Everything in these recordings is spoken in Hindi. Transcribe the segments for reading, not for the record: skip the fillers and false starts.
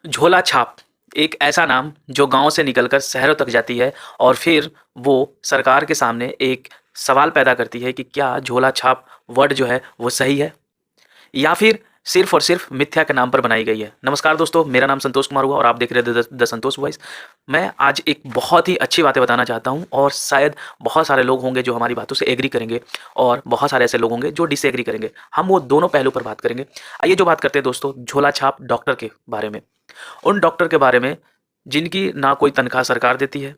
झोला छाप एक ऐसा नाम जो गाँव से निकलकर शहरों तक जाती है और फिर वो सरकार के सामने एक सवाल पैदा करती है कि क्या झोला छाप वर्ड जो है वो सही है या फिर सिर्फ और सिर्फ मिथ्या के नाम पर बनाई गई है। नमस्कार दोस्तों, मेरा नाम संतोष कुमार हुआ और आप देख रहे हैं द संतोष वॉइस। मैं आज एक बहुत ही अच्छी बातें बताना चाहता हूँ और शायद बहुत सारे लोग होंगे जो हमारी बातों से एग्री करेंगे और बहुत सारे ऐसे लोग होंगे जो डिसएग्री करेंगे। हम वो दोनों पहलू पर बात करेंगे। आइए जो बात करते हैं दोस्तों झोला छाप डॉक्टर के बारे में। उन डॉक्टर के बारे में जिनकी ना कोई तनख्वाह सरकार देती है,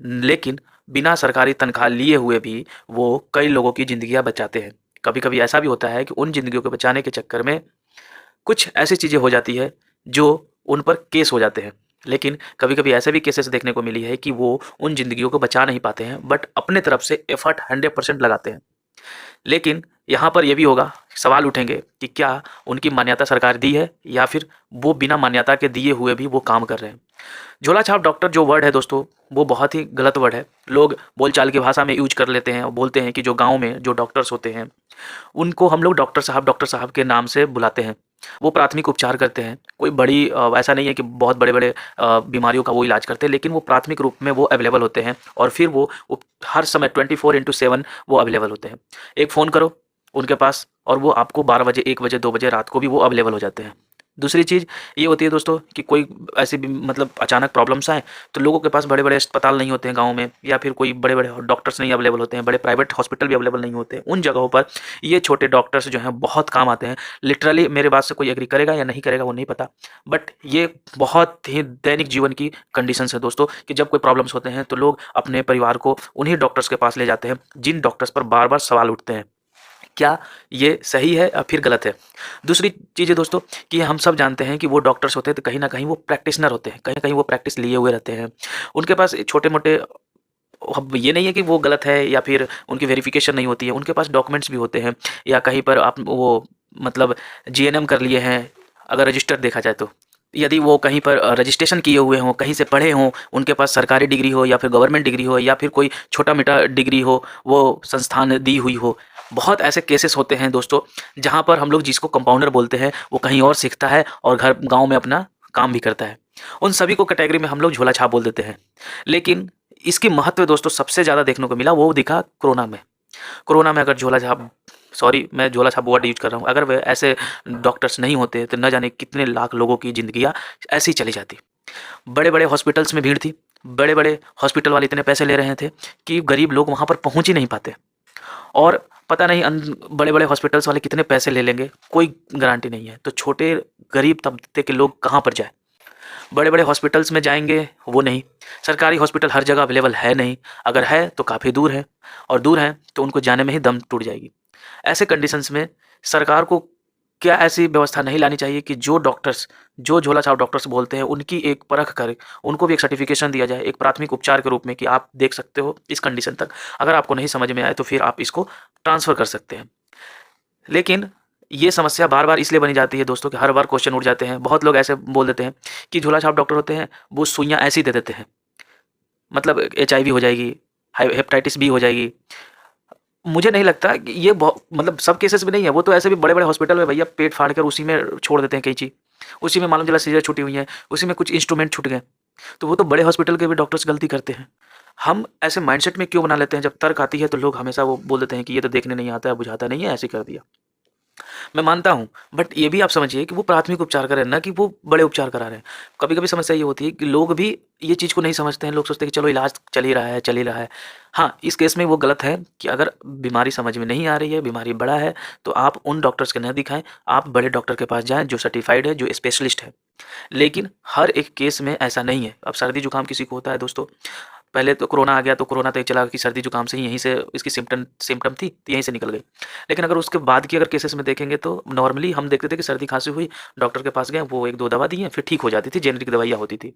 लेकिन बिना सरकारी तनख्वाह लिए हुए भी वो कई लोगों की ज़िंदगियाँ बचाते हैं। कभी-कभी ऐसा भी होता है कि उन ज़िंदगियों को बचाने के चक्कर में कुछ ऐसी चीज़ें हो जाती है जो उन पर केस हो जाते हैं। लेकिन कभी-कभी ऐसे भी केसेस देखने को मिली है कि वो उन ज़िंदगियों को बचा नहीं पाते हैं बट अपने तरफ से एफर्ट 100% लगाते हैं। लेकिन यहाँ पर ये भी होगा, सवाल उठेंगे कि क्या उनकी मान्यता सरकार दी है या फिर वो बिना मान्यता के दिए हुए भी वो काम कर रहे हैं। झोला छाप डॉक्टर जो वर्ड है दोस्तों, वो बहुत ही गलत वर्ड है। लोग बोलचाल की भाषा में यूज़ कर लेते हैं और बोलते हैं कि जो गाँव में जो डॉक्टर्स होते हैं, उनको हम लोग डॉक्टर साहब के नाम से बुलाते हैं। वो प्राथमिक उपचार करते हैं। कोई बड़ी ऐसा नहीं है कि बहुत बड़े-बड़े बीमारियों का वो इलाज करते हैं, लेकिन वो प्राथमिक रूप में वो अवेलेबल होते हैं और फिर वो हर समय 24/7 वो अवेलेबल होते हैं। एक फ़ोन करो उनके पास और वो आपको 12 बजे, 1 बजे, 2 बजे रात को भी वो अवेलेबल हो जाते हैं। दूसरी चीज़ ये होती है दोस्तों कि कोई ऐसी भी मतलब अचानक प्रॉब्लम्स आएँ, तो लोगों के पास बड़े-बड़े अस्पताल नहीं होते हैं गाँव में या फिर कोई बड़े-बड़े डॉक्टर्स नहीं अवेलेबल होते हैं, बड़े प्राइवेट हॉस्पिटल भी अवेलेबल नहीं होते हैं। उन जगहों पर ये छोटे डॉक्टर्स जो हैं बहुत काम आते हैं। लिटरली मेरे बात से कोई एग्री करेगा या नहीं करेगा वो नहीं पता। बट ये बहुत ही दैनिक जीवन की कंडीशंस है दोस्तों कि जब कोई प्रॉब्लम्स होते हैं तो लोग अपने परिवार को उन्हीं डॉक्टर्स के पास ले जाते हैं, जिन डॉक्टर्स पर बार-बार सवाल उठते हैं। क्या ये सही है या फिर गलत है? दूसरी चीज़ है दोस्तों कि हम सब जानते हैं कि वो डॉक्टर्स होते हैं तो कहीं न कहीं वो प्रैक्टिशनर होते हैं, कहीं न कहीं वो प्रैक्टिस लिए हुए रहते हैं। उनके पास छोटे-मोटे अब ये नहीं है कि वो गलत है या फिर उनकी वेरिफ़िकेशन नहीं होती है, उनके पास डॉक्यूमेंट्स भी होते हैं या कहीं पर आप वो मतलब जीएनएम कर लिए हैं, अगर रजिस्टर देखा जाए तो। यदि वो कहीं पर रजिस्ट्रेशन किए हुए हों, कहीं से पढ़े हों, उनके पास सरकारी डिग्री हो या फिर गवर्नमेंट डिग्री हो या फिर कोई छोटा-मोटा डिग्री हो, वो संस्थान दी हुई हो। बहुत ऐसे केसेस होते हैं दोस्तों, जहाँ पर हम लोग जिसको कंपाउंडर बोलते हैं, वो कहीं और सीखता है और घर गाँव में अपना काम भी करता है। उन सभी को कैटेगरी में हम लोग झोला छाप बोल देते हैं। लेकिन इसकी महत्व दोस्तों सबसे ज़्यादा देखने को मिला वो दिखा कोरोना में। कोरोना में अगर झोला छाप सॉरी मैं झोला छाप वर्ड यूज़ कर रहा हूँ। अगर वे ऐसे डॉक्टर्स नहीं होते तो न जाने कितने लाख लोगों की ज़िंदगियाँ ऐसे ही चली जाती। बड़े-बड़े हॉस्पिटल्स में भीड़ थी। बड़े-बड़े हॉस्पिटल वाले इतने पैसे ले रहे थे कि गरीब लोग वहाँ पर पहुँच ही नहीं पाते। और पता नहीं बड़े-बड़े हॉस्पिटल्स वाले कितने पैसे ले लेंगे, कोई गारंटी नहीं है। तो छोटे गरीब तबके के लोग कहाँ पर जाएँ? बड़े-बड़े हॉस्पिटल्स में जाएँगे, वो नहीं। सरकारी हॉस्पिटल हर जगह अवेलेबल है नहीं, अगर है तो काफ़ी दूर है और दूर है तो उनको जाने में ही दम टूट जाएगी। ऐसे कंडीशंस में सरकार को क्या ऐसी व्यवस्था नहीं लानी चाहिए कि जो डॉक्टर्स, जो झोला छाप डॉक्टर्स बोलते हैं, उनकी एक परख करे, उनको भी एक सर्टिफ़िकेशन दिया जाए, एक प्राथमिक उपचार के रूप में कि आप देख सकते हो इस कंडीशन तक। अगर आपको नहीं समझ में आए तो फिर आप इसको ट्रांसफ़र कर सकते हैं। लेकिन ये समस्या बार-बार इसलिए बनी जाती है दोस्तों कि हर बार क्वेश्चन उठ जाते हैं। बहुत लोग ऐसे बोल देते हैं कि झोला छाप डॉक्टर होते हैं, वो सुइयाँ ऐसे ही दे देते हैं। मतलब एचआईवी हो जाएगी, हेपेटाइटिस बी हो जाएगी। मुझे नहीं लगता कि ये मतलब सब केसेस में नहीं है, वो तो ऐसे भी बड़े-बड़े हॉस्पिटल में भैया पेट फाड़ कर उसी में छोड़ देते हैं कैंची। उसी में मालूम चला सीज़र छूटी हुई है, उसी में कुछ इंस्ट्रूमेंट छूट गए। तो वो तो बड़े हॉस्पिटल के भी डॉक्टर्स गलती करते हैं। हम ऐसे माइंडसेट में क्यों बना लेते हैं, जब तर्क आती है तो लोग हमेशा वो बोल देते हैं कि ये तो देखने नहीं आता है, बुझाता नहीं है, ऐसे कर दिया। मैं मानता हूँ, बट ये भी आप समझिए कि वो प्राथमिक उपचार कर रहे हैं, ना कि वो बड़े उपचार करा रहे हैं। कभी-कभी समस्या ये होती है कि लोग भी ये चीज़ को नहीं समझते हैं, लोग सोचते हैं कि चलो इलाज चल ही रहा है, चल ही रहा है। हाँ, इस केस में वो गलत है कि अगर बीमारी समझ में नहीं आ रही है, बीमारी बड़ा है, तो आप उन डॉक्टर्स को ना दिखाएँ, आप बड़े डॉक्टर के पास जाएँ जो सर्टिफ़ाइड है, जो स्पेशलिस्ट है। लेकिन हर एक केस में ऐसा नहीं है। अब सर्दी-जुकाम किसी को होता है दोस्तों, पहले तो कोरोना आ गया तो कोरोना तो ये चला कि सर्दी-जुकाम से ही यहीं से इसकी सिम्पटम थी, तो यहीं से निकल गई। लेकिन अगर उसके बाद की अगर केसेस में देखेंगे तो नॉर्मली हम देखते थे कि सर्दी-खाँसी हुई, डॉक्टर के पास गए, वो 1-2 दवा दिए, फिर ठीक हो जाती थी, जेनेरिक दवाइयाँ होती थी।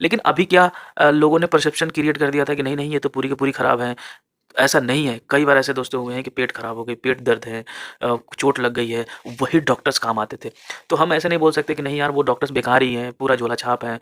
लेकिन अभी क्या लोगों ने परसेप्शन क्रिएट कर दिया था कि नहीं-नहीं ये तो पूरी की पूरी खराब है। ऐसा नहीं है, कई बार ऐसे दोस्तों हुए हैं कि पेट खराब हो गई, पेट दर्द है, चोट लग गई है, वही डॉक्टर्स काम आते थे। तो हम ऐसे नहीं बोल सकते कि नहीं यार वो डॉक्टर्स बेकार ही हैं, पूरा झोला-छाप है।